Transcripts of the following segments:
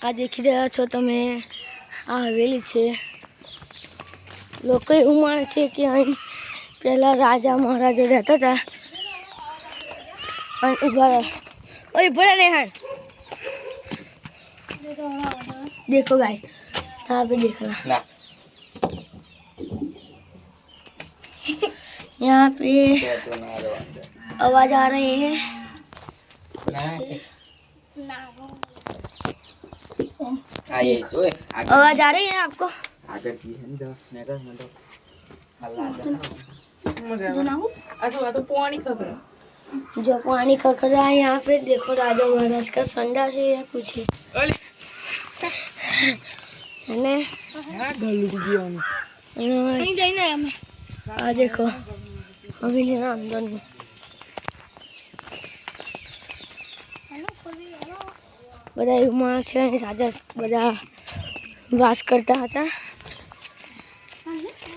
આ દેખી રહ્યા છો તમે, આ હવેલી છે. લોકો એવું માને છે કે અહીં પહેલાં રાજા મહારાજા રહેતા હતા. અને ઉભા नहीं है। देखो गाइस, यहाँ पे देखना, यहाँ पे आवाज आ रही है। आवाज आ रही है आपको? जो पानी खकर रहा है यहाँ पे देखो, राजा महाराज का संडा से या कुछ है ना। आ देखो अभी लेना अंदर में બધા એવું માણે છે રાજા બધા વાસ કરતા હતા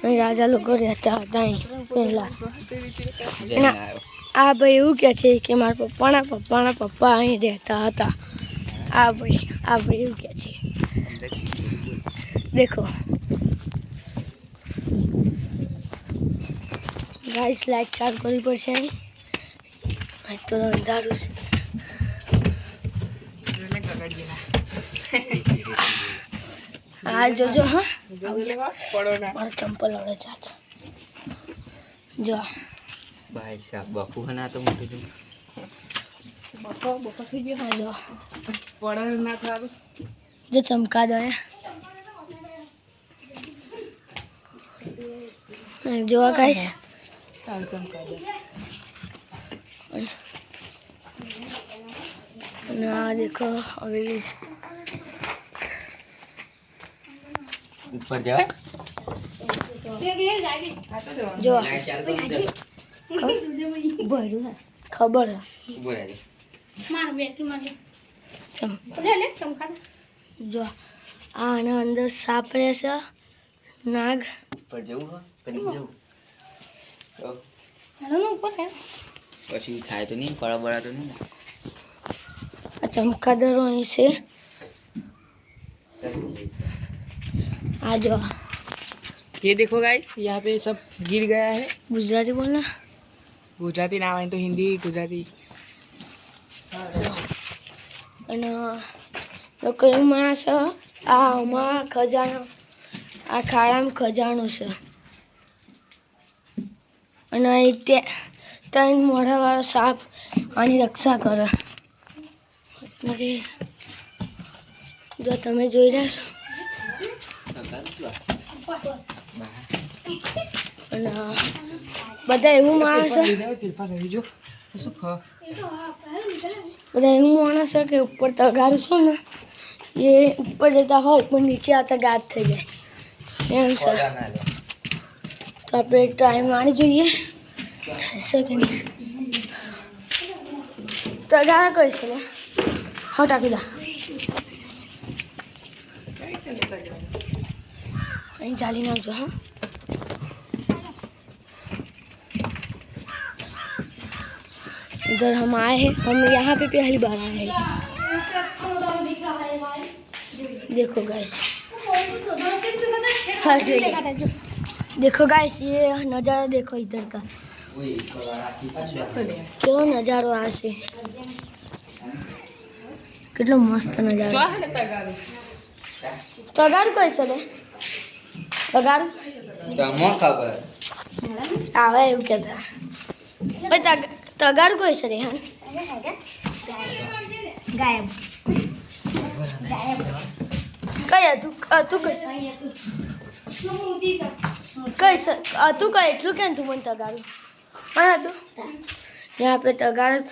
અને રાજા લોકો રહેતા હતા અહીં પહેલા. આ ભાઈ એવું કહે છે કે મારા પપ્પાના પપ્પા અહીં રહેતા હતા. આ ભાઈ એવું કહે છે. देखो गाइस, लाइट चालू करनी पड़શે અહીં. તો અંધારું છે. આ જોજો, હા મારો ચંપલ આવડે ચાચા. જો ભાઈ સાહેબ બફુ ના તો મોટું બફો થઈ ગયો. જો પડે ના ખારું, જો ચમકા દે. જો ગાઈસ, ना देखो हवेली ऊपर जाए जो खबर है जो आना अंदर साप रहશે नाग. ऊपर જવું હો કરી જવું હેલો નો ઉપર હે પછી થાય તો નહીં, પડા બડા તો નહીં. चमकादड़ों અહીં છે. आ जाओ, ये देखो गाइस, यहाँ पे सब गिर गया है. गुजराती बोलना, गुजराती ना आए तो हिंदी गुजराती. અને લોકો એવું માને છે આમાં ખજાનો, આ ખાડામાં ખજાનો છે. અને અહીં ત્રણ મોઢાવાળો સાપ આની રક્ષા કરે. જો તમે જોઈ રહ્યા છો. અને બધા એવું માને છે, બધા એવું માને છે કે ઉપર તગારું છે ને એ ઉપર જતા હોય પણ નીચે આવતા ગાઢ થઈ જાય એમ છે. તો આપણે ટ્રાય મારી જોઈએ થશે કે નહીં. તગારા કઈ છે ને હટ આપી દા. અહીં ચાલી નાખજો. हाँ इधर हम आए हैं, हम यहाँ पे पहली बार आए हैं. देखो गाइस, देखो गाइस, ये नज़ारा देखो इधर का, क्यों नज़ारो आ से કેટલો મસ્ત નજારો. તગારું કઈ છે રે? તગારું તમને ખબર આવે એવું કહેતા. ભાઈ તગારું કઈ છે રે? હા ગાયબ કઈ હતું કઈ હતું કઈ એટલું કેમ તું મને તગારું હા હતું यहाँ पे તગારું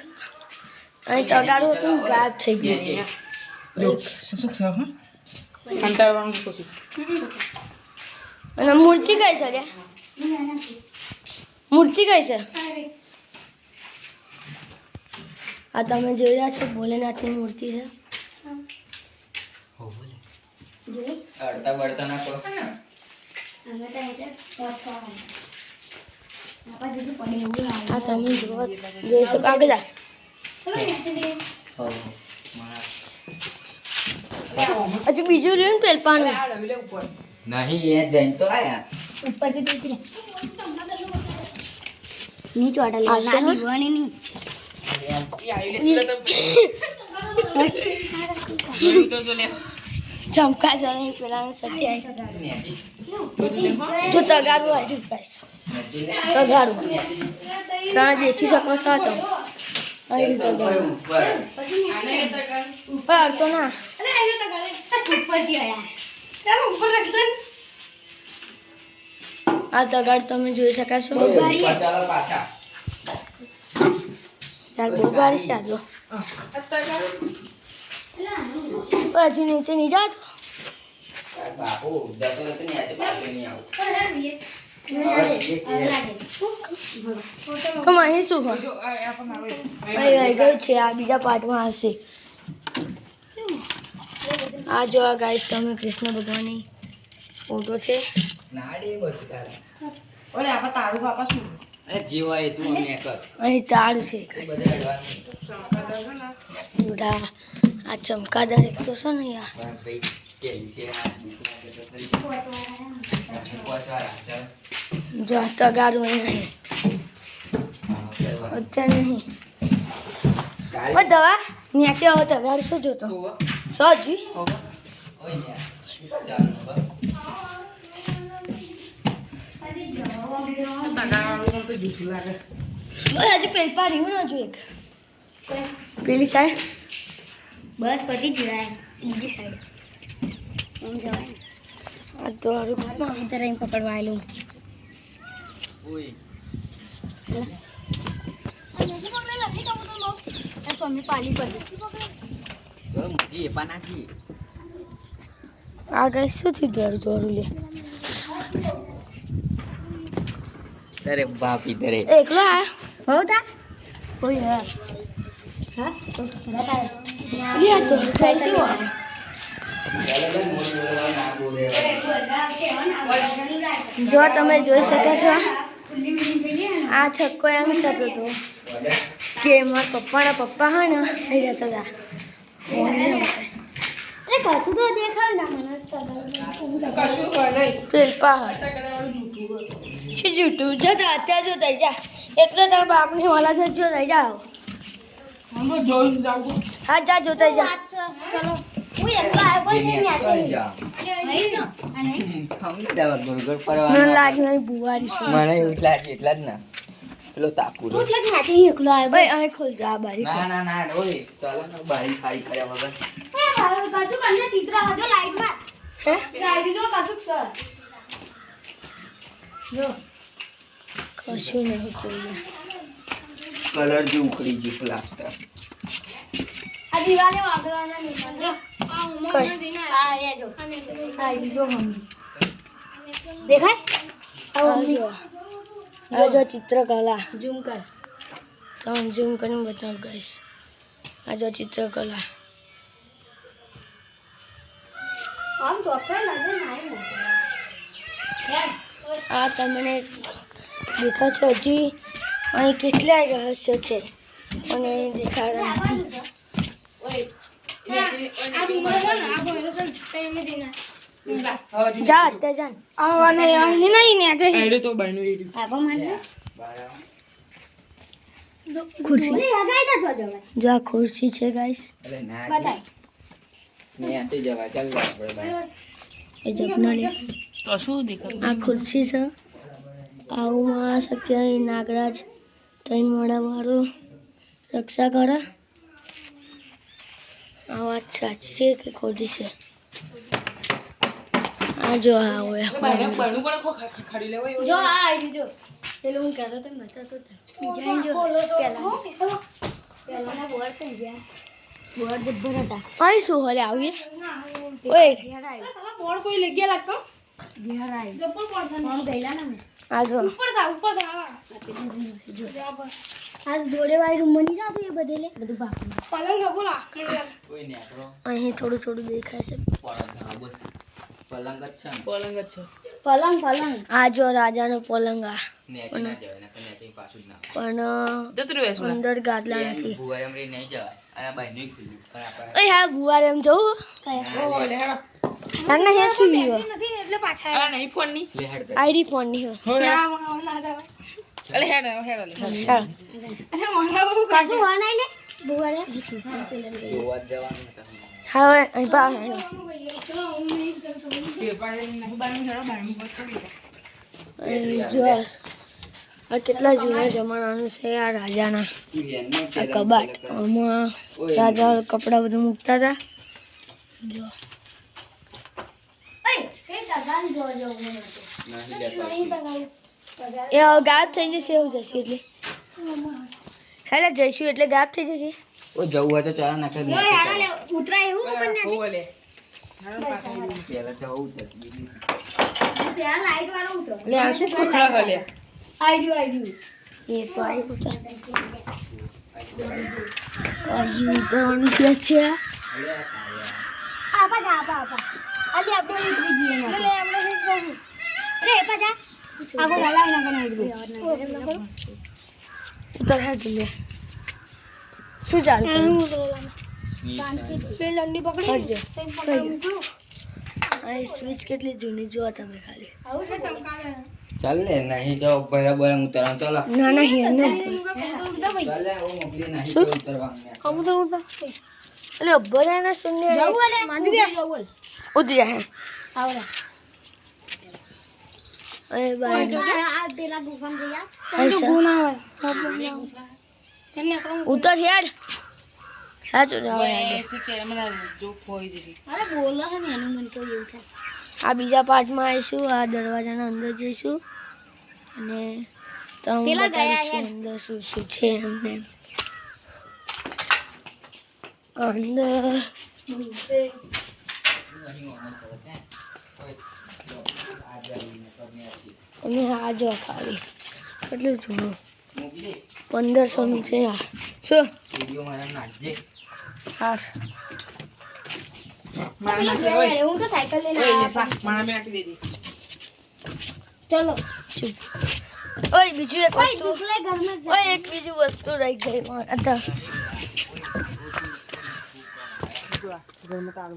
અહીં તગારું હતું ગાઢ થઈ ગયું. અને મૂર્તિ કઈ છે? મૂર્તિ કઈ છે? આ તમે જોઈ રહ્યા છો ભોલેનાથની મૂર્તિ છે. અડતા બળતા ના કરો ને. આ તમે જોઈ શકો. આગળ હજુ બીજું રહ્યું ને પેલપાનું આ રવિલે ઉપર નહીં એ જઈને તો આયા ઉપરથી ટીચરે ની ચોટલી આવશે ના હા? દીવાની ની એ આવી લે તો જો લે ચમકા જાય પેલા સટી આવી નેચી જો તગારું આવી ગાઈસ તગારું તમે દેખી શકો છો તો અહીં તગારું ઉપર આને તગાર ઉપર તો ના ઉપરથી આયા આ તગાર તમે જોઈ શકો છો ઉપર ચાલો પાછા યાર બહુ ભારી છે આ જો આ તગાર હજુ નીચે નહીં જાતો બાપુ જતો રહેતો ને આજે પાછો નહીં આવું તો અહીં શું હોય જો આ પણ મારો અહીં રહી ગયું છે આ બીજા પાર્ટમાં આવશે આ જો આ ગાઈસ તમે કૃષ્ણ ભગવાનની ફોટો છે નાડે બધું તારે ઓલે આપા તારું બાપા શું અરે જીવ હોય તું અમને કર અહીં તારું છે guys. બધા અડવાનું ચમકાદાર છે ને બધા આ ચમકાદાર એક તો છે ને યાર ભાઈ કે લીધે આ બીસના કે તો થઈ પહોંચવા ચાલ જો આ તગારું અહીં નહીં અત્યારે નહીં ઓ દવા ન્યાથી આવો તગાર શું જોતો હોવા સજી હોવા ઓય યાર જાનું બસ તગારવાળું તો જૂઠું લાગે હજી પેલપા રહ્યું ના જો એક પેલી સાઈડ બસ પતી જ ગયા બીજી સાઈડ એમ જવાય ને આ તો હારું ઇધર અહીં પકડવાયેલું ઓય સ્વામી પાલી પર મોટી એપા નાખી આ ગાય શું થયું દોરું દોરું લે અરે બાપ ઇધર હે એકલો આ હો તા કોઈ હા હા તો બતા લે તો સાઈડ ચાલો ભાઈ મોટી બોલવા ના બોલે જો તમે જોઈ શકો છો આ છક્કો એમ થતો હતો કે મારા પપ્પાના પપ્પા હા ને એ જતા હતા અરે કશું તો દેખાય ના મને કશું હોય નહીં પેલપા હા તગારવાળું જૂઠું હોય શું જૂઠું જતા અત્યારે જો થઈ જા એકલો તારા બાપની વાલા છે જો થઈ જાઓ અમે જોઈને જાઉં હા જા જો થઈ જા ચલો હું એકલો આવ્યો છે ને કરી આજે જા નહીં નો અને હમ દાવા ગોળ મને ફરવા લાગ્યું અહીં બુવારી છે મને એવું જ લાગે એટલા જ ના પેલો તાકુરો હું છે ને આજે એકલો આવ્યો ભાઈ અહીં ખોલ જા આ બારી ના ના ના ઓય ચાલો ને બારી ખાઈ કર્યા વગર કશું કરીને ચિત્ર હજો લાઈટ માં હે લાઈટ જો કશું સર જો કશું નહીં જોઈએ કલર જે ઉખડી ગયું પ્લાસ્ટર આ દિવાલે વાગરવાના નહીં જો કઈ આ એ જો આ બીજો મમ્મી દેખાય આ જો આ જો ચિત્રકલા ઝૂમ કર તમે ઝૂમ કરીને બતાવો ગાઈસ આ જો ચિત્રકલા આમ તો આપણે લાગે ના આ તમને દેખાશે હજી અહીં કેટલાય રહસ્યો છે અને દેખાડા નથી જા અત્યારે જા આવવાને અહીં નહીં ને આજે એડે તો બાયનું એડ્યું આપો મને ખુરશી ઓલે લગાઈ દો જવાય જો આ ખુરશી છે ગાઈસ અરે ના બતાય ને આતે જવા ચાલ આપણે બાય એ જપનો લે કશું દેખાતું આ ખુરશી છે આવું માણસ કે અહીં નાગરાજ ત્રણ મોડાવાળો રક્ષા કરે આ વાત સાચી છે કે ખોટી છે આ જો આ હોય બાયનું પણ ખાડી લેવાય એવું જો આ આવી દીધો પેલું હું કહેતો તો બતાતો તો બીજા જો પેલાના બોર્ડ થઈ ગયા બોર્ડ જબ્બર હતા અહીં શું હોલે આવીએ ઓય સાલા બોર્ડ કોઈ લઈ ગયા લાગતો ઘેર આવી જબ્બર બોર્ડ છે ફોન ગયેલા ના મેં આ જો ઉપર થા આજ જોડે વાળી રૂમ માં નહીં જાતું એ બધે બધું બાકી પલંગ બોલા કોઈ ને આપણો અહીં થોડું થોડું દેખાય છે પલંગ જ છે ને પલંગ જ છે પલંગ પલંગ આ જો રાજાનો પલંગ આ નેચે ના જવાય ને નેચે પાછું જ ના પણ જતું રહ્યું અંદર ગાદલા નથી ભુવાય એમ રહી નહીં જવાય આ બાઈનું ખુલ્લું પણ આપણે ઓય હા બુવારે એમ જવું ઓ લે હેડો ના હે શું લીવો નથી એટલે પાછા અરે નહીં ફોન ની લે હેડ પે આઈડી ફોન ની હો હેડો ના મંગાવવા ના અલે હેડો હેડો લે હા અરે મંગાવવું કશું હોય નહીં લે બુવારે જોવા જ જવાનું હતું. હવે અહીં પા પેપર નહીં બાનું હેડો બાનું બસ કરી દે જો આ કેટલા જૂના જમાનાનું છે આ રાજાના તું એમને આ પહેલા કબાટ પહેલા આમાં રાજા કપડા બધું મૂકતા હતા જો ઓય એ દગાન જોજો મને નહીં લેતા. એ હવે ગાયબ થઈ જશે એવું જશે એટલે હેલે જઈશું એટલે ગાયબ થઈ જશે ઓ જવું હોય તો ચાલ ના કર ઓય હારા લે ઉતરાય એવું પણ નથી ઓ લે હેડો પાછા પહેલા જવું છે બીજું ત્યાં લાઈટ વાળો ઉતરો લે આ શું ખખડા હે લે આઈડિયો એ તો આવ્યું છે અહીં ઉતરવાનું ક્યાં છે આ? આપા અલે આપણે ઉતરી જઈએ ના લે આપણે શું અરે પાછા આગો ગલાવ ના કરે ઉતર હેડ લે શું ચાલુ લંડી પકડી હટજો. આ સ્વિચ કેટલી જૂની જો તમે ખાલી આવું છે ટમકાલે ચાલ લે નહીં તો બરાબર ઉતરવાનું ચાલો ના ના હિયર ને ચાલ લે ઓ મોકલી નહીં શું? તો ઉતરવાનું કબૂતર ઉતર એટલે અબ્બર ના શૂન્ય જવું અલે માંડી દે બોલ ઉતર્યા હે આવરા અરે ભાઈ આ પેલા ગુફામાં જઈ આ ऐसा તેમને આપણો ઉતર હેડ સાચું જાવ એસી કેમેરા જો ખોઈ જશે અરે બોલો છે ને એનું મન તો એવું થાય આ બીજા પાર્ટમાં આવીશું આ દરવાજાના અંદર જઈશું અને તમને પેલા ગયા બતાવીશું અંદર શું શું છે એમને અંદર અને આ જો ખાલી કેટલું જૂનું મોકલી 1500 નું છે આ શું વિડિયો મારા નાખજે હા મારા નાખી ઓય હું તો સાયકલ લઈને ઓય લે આવ્યા પા મારા મે નાખી દેજે ચલો ચૂપ ઓય બીજું એક કોઈ વસ્તુ દૂસરે ઘરમાં જ ઓય એક બીજું વસ્તુ રહી ગઈ મારા ઘરમાં તારું